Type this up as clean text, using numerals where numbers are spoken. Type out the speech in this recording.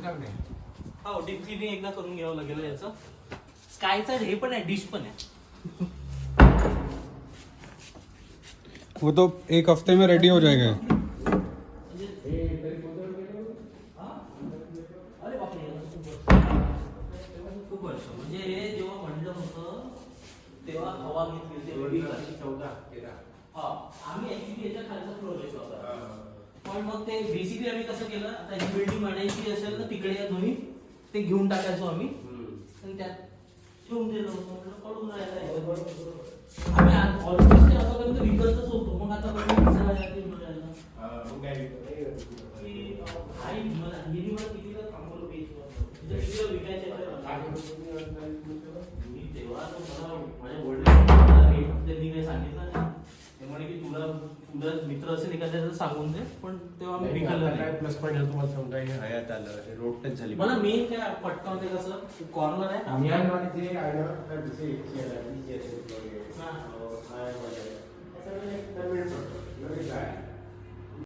हो deep cleaning एकदा करून घ्यावं लागेल याचं. स्कायचं हे पण आहे, डिश पण आहे. वो तो एक हफ्ते में रेडी हो जाएगा. अरे बापरे, खूप वर्ष म्हणजे हे जेव्हा म्हणलं होतं तेव्हा हवा घेतली होती. हा आम्ही ऍक्च्युली याच्या खालचा फ्लोर घेतला होता. पण मग ते बेसिकली आम्ही कसं केलं, आता ही बिल्डिंग वाढायची असेल ना तिकडे या दोन्ही ते घेऊन टाकायचो आम्ही आणि त्यात ठेवून दिलं होतं. पडून राहायला आम्ही ऑलमोस्ट आतापर्यंत विकतच होतो. मग आता कितीला थांबवलं विकायचे मी तेव्हा माझ्या वडील त्यांनी काही सांगितलं नाही. ते म्हणे की तुला मित्र असेल एखाद्या सांगून दे. पण तेव्हा मी विकलं प्लस पॉईंट तुम्हाला समजा हे हयात आलं, रोड टच झाली. मला मेन काय पटकन होते कसं कॉर्नर आहे.